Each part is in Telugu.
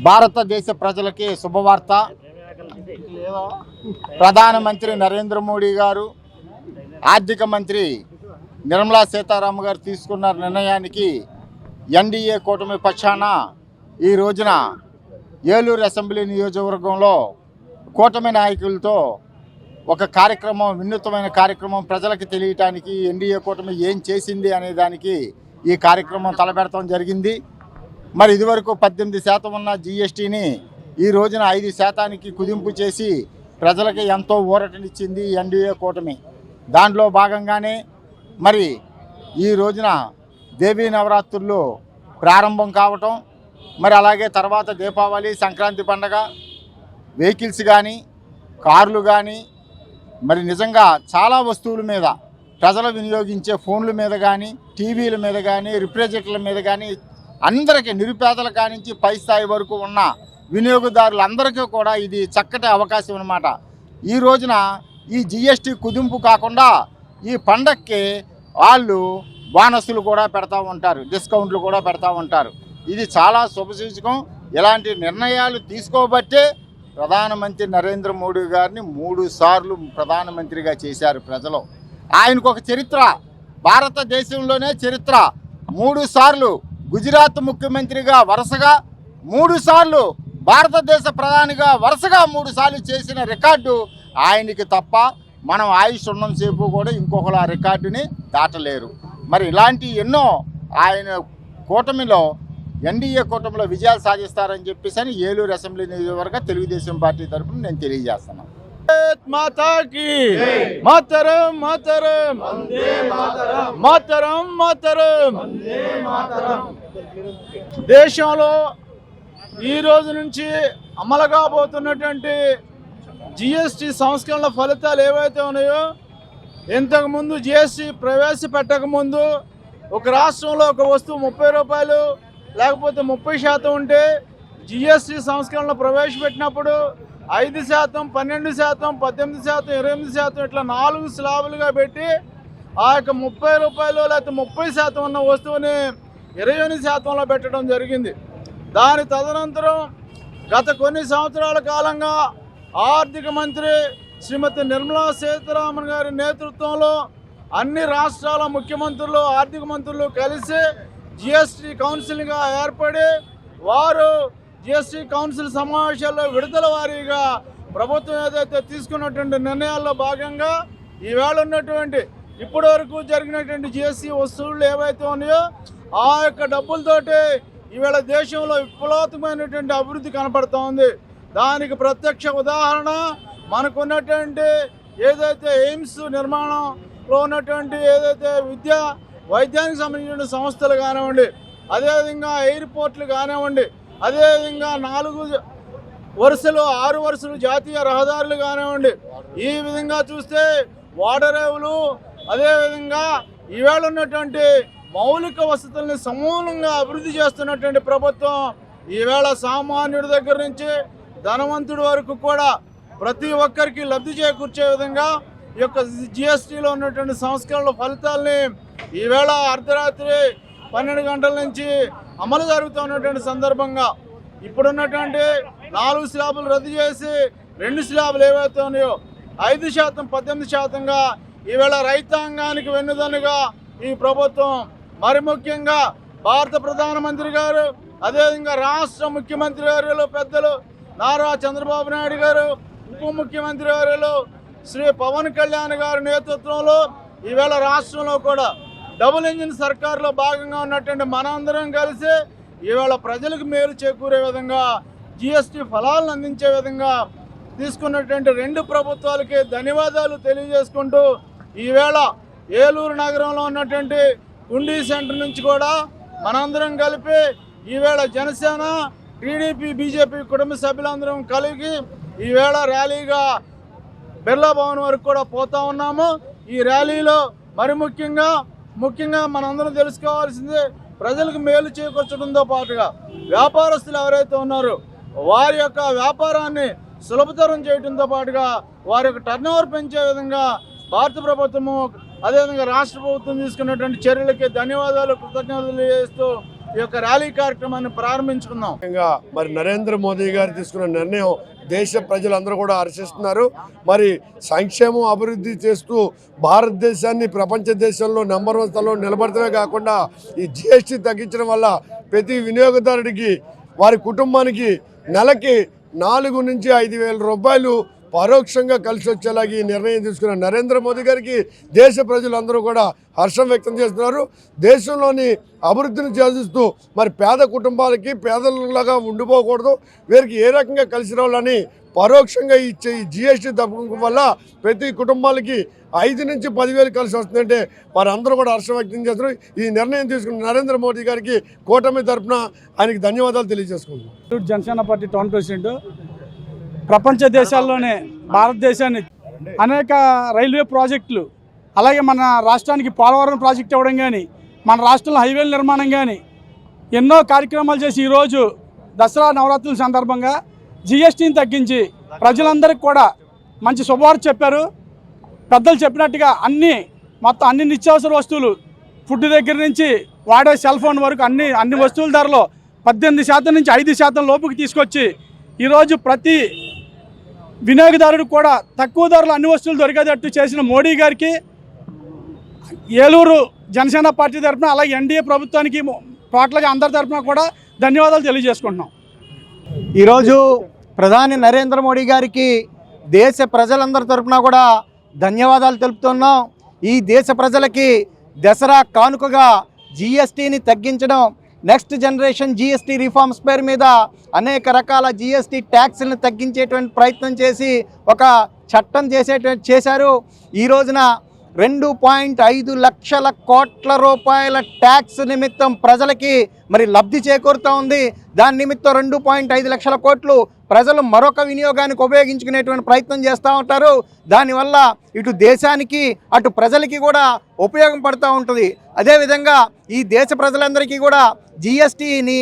భారతదేశ ప్రజలకి శుభవార్త. ప్రధానమంత్రి నరేంద్ర మోడీ గారు, ఆర్థిక మంత్రి నిర్మలా సీతారామన్ గారు తీసుకున్న నిర్ణయానికి ఎన్డీఏ కూటమి పక్షాన ఈ రోజున ఏలూరు అసెంబ్లీ నియోజకవర్గంలో కూటమి నాయకులతో ఒక కార్యక్రమం, వినూత్నమైన కార్యక్రమం ప్రజలకు తెలియటానికి ఎన్డీఏ కూటమి ఏం చేసింది అనే దానికి ఈ కార్యక్రమం తలపెడతాం జరిగింది. మరి ఇదివరకు 18% ఉన్న జీఎస్టీని ఈ రోజున 5%కి కుదింపు చేసి ప్రజలకి ఎంతో ఊరటనిచ్చింది ఎన్డీఏ కూటమి. దాంట్లో భాగంగానే మరి ఈ రోజున దేవీ నవరాత్రులు ప్రారంభం కావటం, మరి అలాగే తర్వాత దీపావళి, సంక్రాంతి పండగ, వెహికల్స్ కానీ, కార్లు కానీ, మరి నిజంగా చాలా వస్తువుల మీద, ప్రజలు వినియోగించే ఫోన్ల మీద కానీ, టీవీల మీద కానీ, రిఫ్రిజిరేటర్ల మీద కానీ అందరికీ, నిరుపేదల కానించి పై స్థాయి వరకు ఉన్న వినియోగదారులందరికీ కూడా ఇది చక్కటి అవకాశం అన్నమాట. ఈ రోజున ఈ జీఎస్టీ కుదింపు కాకుండా ఈ పండక్కి వాళ్ళు బోనస్సులు కూడా పెడతా ఉంటారు, డిస్కౌంట్లు కూడా పెడతా ఉంటారు. ఇది చాలా శుభసూచకం. ఇలాంటి నిర్ణయాలు తీసుకోబట్టే ప్రధానమంత్రి నరేంద్ర మోడీ గారిని 3 సార్లు ప్రధానమంత్రిగా చేశారు ప్రజలు. ఆయనకు ఒక చరిత్ర, భారతదేశంలోనే చరిత్ర. 3 సార్లు గుజరాత్ ముఖ్యమంత్రిగా వరుసగా, 3 సార్లు భారతదేశ ప్రధానిగా వరుసగా 3 సార్లు చేసిన రికార్డు ఆయనకి తప్ప మనం ఆయుష్ ఉన్నంతసేపు కూడా ఇంకొకరు ఆ రికార్డుని దాటలేరు. మరి ఇలాంటి ఎన్నో ఆయన కూటమిలో, ఎన్డీఏ కూటమిలో విజయాలు సాధిస్తారని చెప్పేసి ఏలూరు అసెంబ్లీ నియోజకవర్గ తెలుగుదేశం పార్టీ తరఫున నేను తెలియజేస్తున్నాను. మాతాకి మాతరం మాతరం మాతరం మాతరం. దేశంలో ఈ రోజు నుంచి అమలు కాబోతున్నటువంటి జిఎస్టీ సంస్కరణల ఫలితాలు ఏవైతే ఉన్నాయో, ఇంతకుముందు జిఎస్టీ ప్రవేశపెట్టకముందు ఒక రాష్ట్రంలో ఒక వస్తువు 30 రూపాయలు లేకపోతే 30% ఉంటే, జిఎస్టీ సంస్కరణలు ప్రవేశపెట్టినప్పుడు 5%, 12%, 18%, 28% ఇట్లా 4 స్లాబులుగా పెట్టి ఆ యొక్క 30 రూపాయలు లేకపోతే 30% ఉన్న వస్తువుని 28%లో పెట్టడం జరిగింది. దాని తదనంతరం గత కొన్ని సంవత్సరాల కాలంగా ఆర్థిక మంత్రి శ్రీమతి నిర్మలా సీతారామన్ గారి నేతృత్వంలో అన్ని రాష్ట్రాల ముఖ్యమంత్రులు ఆర్థిక మంత్రులు కలిసి జిఎస్టీ కౌన్సిల్గా ఏర్పడి వారు జిఎస్టీ కౌన్సిల్ సమావేశాల్లో విడుదల వారీగా ప్రభుత్వం ఏదైతే తీసుకున్నటువంటి నిర్ణయాల్లో భాగంగా ఈవేళ ఉన్నటువంటి ఇప్పటి వరకు జరిగినటువంటి జిఎస్టీ వసూళ్లు ఏవైతే ఉన్నాయో ఆ యొక్క డబ్బులతోటి ఈవేళ దేశంలో విప్లవాత్మకమైనటువంటి అభివృద్ధి కనపడుతూ ఉంది. దానికి ప్రత్యక్ష ఉదాహరణ మనకున్నటువంటి ఏదైతే ఎయిమ్స్ నిర్మాణంలో ఉన్నటువంటి ఏదైతే వైద్యానికి సంబంధించిన సంస్థలు కానివ్వండి, అదేవిధంగా ఎయిర్పోర్ట్లు కానివ్వండి, అదేవిధంగా 4 వరుసలు 6 వరుసలు జాతీయ రహదారులు కానివ్వండి, ఈ విధంగా చూస్తే వాడరేవులు, అదేవిధంగా ఈవేళ ఉన్నటువంటి మౌలిక వసతుల్ని సమూలంగా అభివృద్ధి చేస్తున్నటువంటి ప్రభుత్వం ఈవేళ సామాన్యుడి దగ్గర నుంచి ధనవంతుడి వరకు కూడా ప్రతి ఒక్కరికి లబ్ధి చేకూర్చే విధంగా ఈ యొక్క జిఎస్టీలో ఉన్నటువంటి సంస్కరణల ఫలితాలని ఈవేళ అర్ధరాత్రి 12 గంటల నుంచి అమలు జరుగుతున్నటువంటి సందర్భంగా ఇప్పుడున్నటువంటి 4 స్లాబులు రద్దు చేసి 2 స్లాబులు ఏవైతే ఉన్నాయో 5% 18%గా ఈవేళ రైతాంగానికి వెన్నుదన్నుగా ఈ ప్రభుత్వం, మరి ముఖ్యంగా భారత ప్రధానమంత్రి గారు, అదేవిధంగా రాష్ట్ర ముఖ్యమంత్రి గారు పెద్దలు నారా చంద్రబాబు నాయుడు గారు, ఉప ముఖ్యమంత్రి గారు శ్రీ పవన్ కళ్యాణ్ గారి నేతృత్వంలో ఈవేళ రాష్ట్రంలో కూడా డబుల్ ఇంజిన్ సర్కారులో భాగంగా ఉన్నటువంటి మనందరం కలిసి ఈవేళ ప్రజలకు మేలు చేకూరే విధంగా జిఎస్టీ ఫలాలను అందించే విధంగా తీసుకున్నటువంటి 2 ప్రభుత్వాలకి ధన్యవాదాలు తెలియజేసుకుంటూ ఈవేళ ఏలూరు నగరంలో ఉన్నటువంటి కుండీ సెంటర్ నుంచి కూడా మనందరం కలిపి ఈవేళ జనసేన, టీడీపీ, బీజేపీ కుటుంబ సభ్యులందరం కలిగి ఈవేళ ర్యాలీగా బిర్లా భవన్ వరకు కూడా పోతా ఉన్నాము. ఈ ర్యాలీలో మరి ముఖ్యంగా మనందరం తెలుసుకోవాల్సింది ప్రజలకు మేలు చేకూర్చడంతో పాటుగా వ్యాపారస్తులు ఎవరైతే ఉన్నారో వారి యొక్క వ్యాపారాన్ని సులభతరం చేయడంతో పాటుగా వారి యొక్క టర్నోవర్ పెంచే విధంగా భారత ప్రభుత్వము అదేవిధంగా రాష్ట్ర ప్రభుత్వం తీసుకున్నటువంటి చర్యలకి ధన్యవాదాలు, కృతజ్ఞతలు తెలియజేస్తూ ఈ యొక్క ర్యాలీ కార్యక్రమాన్ని ప్రారంభించుకున్నాం. మరి నరేంద్ర మోదీ గారు తీసుకున్న నిర్ణయం దేశ ప్రజలందరూ కూడా హర్షిస్తున్నారు. మరి సంక్షేమం అభివృద్ధి చేస్తూ భారతదేశాన్ని ప్రపంచ దేశంలో నెంబర్ 1 స్థలంలో నిలబడటమే కాకుండా ఈ జిఎస్టీ తగ్గించడం వల్ల ప్రతి వినియోగదారుడికి వారి కుటుంబానికి నెలకి 4 నుంచి 5,000 రూపాయలు పరోక్షంగా కలిసి వచ్చేలాగా ఈ నిర్ణయం తీసుకున్న నరేంద్ర మోదీ గారికి దేశ ప్రజలందరూ కూడా హర్షం వ్యక్తం చేస్తున్నారు. దేశంలోని అభివృద్ధిని చేస్తూ మరి పేద కుటుంబాలకి పేదలాగా ఉండిపోకూడదు, వీరికి ఏ రకంగా కలిసి రావాలని పరోక్షంగా ఇచ్చే ఈ జిఎస్టీ తగ్గడం వల్ల ప్రతి కుటుంబాలకి 5 నుంచి 10,000 కలిసి వస్తుందంటే మరి అందరూ కూడా హర్షం వ్యక్తం చేస్తున్నారు. ఈ నిర్ణయం తీసుకున్న నరేంద్ర మోదీ గారికి కూటమి తరఫున ఆయనకి ధన్యవాదాలు తెలియజేసుకుంటున్నాం. Janasena party town president. ప్రపంచ దేశాల్లోనే భారతదేశాన్ని అనేక రైల్వే ప్రాజెక్టులు, అలాగే మన రాష్ట్రానికి పోలవరం ప్రాజెక్ట్ ఇవ్వడం కానీ, మన రాష్ట్రంలో హైవేల నిర్మాణం కానీ ఎన్నో కార్యక్రమాలు చేసి ఈరోజు దసరా నవరాత్రుల సందర్భంగా జిఎస్టీని తగ్గించి ప్రజలందరికీ కూడా మంచి శుభవార్త చెప్పారు. పెద్దలు చెప్పినట్టుగా మొత్తం అన్ని నిత్యావసర వస్తువులు, ఫుడ్ దగ్గర నుంచి వాడే సెల్ ఫోన్ వరకు అన్ని వస్తువుల ధరలో 18% నుంచి 5% లోపుకి తీసుకొచ్చి ఈరోజు ప్రతి వినియోగదారుడు కూడా తక్కువ ధరలో అన్ని వస్తువులు దొరికేటట్టు చేసిన మోడీ గారికి ఏలూరు జనసేన పార్టీ తరఫున, అలాగే ఎన్డీఏ ప్రభుత్వానికి టోటల్గా అందరి తరఫున కూడా ధన్యవాదాలు తెలియజేసుకుంటున్నాం. ఈరోజు ప్రధాని నరేంద్ర మోడీ గారికి దేశ ప్రజలందరి తరఫున కూడా ధన్యవాదాలు తెలుపుతున్నాం. ఈ దేశ ప్రజలకి దసరా కానుకగా జిఎస్టీని తగ్గించడం, నెక్స్ట్ జనరేషన్ జిఎస్టీ రిఫార్మ్స్ పేరు మీద అనేక రకాల జిఎస్టీ ట్యాక్స్లను తగ్గించేటువంటి ప్రయత్నం చేసి ఒక చట్టం చేశారు. ఈ రోజున 2.5 లక్షల కోట్ల రూపాయల ట్యాక్స్ నిమిత్తం ప్రజలకి మరి లబ్ధి చేకూరుతూ ఉంది. దాని నిమిత్తం 2.5 లక్షల కోట్లు ప్రజలు మరొక వినియోగానికి ఉపయోగించుకునేటువంటి ప్రయత్నం చేస్తూ ఉంటారు. దానివల్ల ఇటు దేశానికి అటు ప్రజలకి కూడా ఉపయోగం పడుతూ ఉంటుంది. అదేవిధంగా ఈ దేశ ప్రజలందరికీ కూడా జిఎస్టీని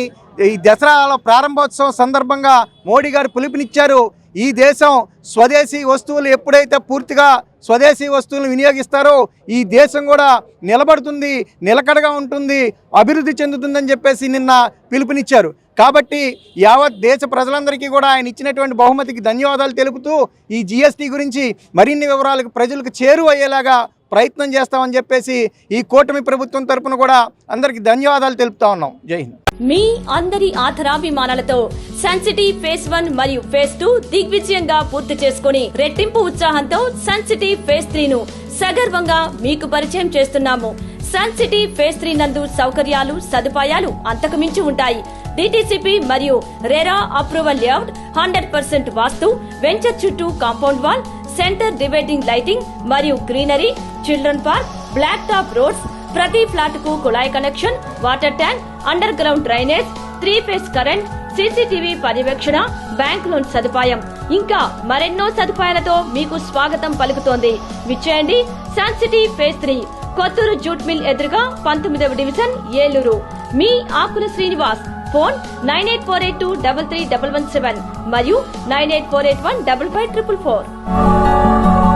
ఈ దసరాల ప్రారంభోత్సవం సందర్భంగా మోడీ గారు పిలుపునిచ్చారు. ఈ దేశం స్వదేశీ వస్తువులు ఎప్పుడైతే పూర్తిగా స్వదేశీ వస్తువులను వినియోగిస్తారో ఈ దేశం కూడా నిలబడుతుంది, నిలకడగా ఉంటుంది, అభివృద్ధి చెందుతుందని చెప్పేసి నిన్న పిలుపునిచ్చారు. కాబట్టి యావత్ దేశ ప్రజలందరికీ కూడా ఆయన ఇచ్చినటువంటి బహుమతికి ధన్యవాదాలు తెలుపుతూ ఈ జిఎస్టీ గురించి మరిన్ని వివరాలకు ప్రజలకు చేరువయ్యేలాగా ప్రయత్నం చేస్తామని చెప్పేసి ఈ కూటమి ప్రభుత్వం తరపున కూడా అందరికీ ధన్యవాదాలు తెలుపుతా ఉన్నాం. జై హింద్. మీ అందరి ఆధారాభిమానాలతో సన్ సిటీ ఫేజ్ 1 మరియు ఫేజ్ 2 దిగ్విజయంగా పూర్తి చేసుకుని రెట్టింపు ఉత్సాహంతో సన్ సిటీ ఫేజ్ 3 ను సగర్వంగా మీకు పరిచయం చేస్తున్నాము. సన్ సిటీ ఫేజ్ 3 నందు సౌకర్యాలు సదుపాయాలు అంతకుమించి ఉంటాయి. డిటిసిపి మరియు RERA approval layout, 100% vastu, venture చుట్టూ compound wall, center dividing lighting మరియు greenery, children park, black top roads, ప్రతి ఫ్లాట్ కు కుళాయి connection, water tank, underground drainage, 3 phase current, CCTV పర్యవేక్షణ, బ్యాంక్ లోన్ సదుపాయం ఇంకా మరెన్నో సదుపాయాలతో మీకు స్వాగతం పలుకుతోంది. విచ్చేయండి Sun City phase 3, Kothur jute mill ఎదురుగా 19వ డివిజన్, ఏలూరు. మీ ఆకుల శ్రీనివాస్. ఫోన్ 9848233117 మరియు 9848155544.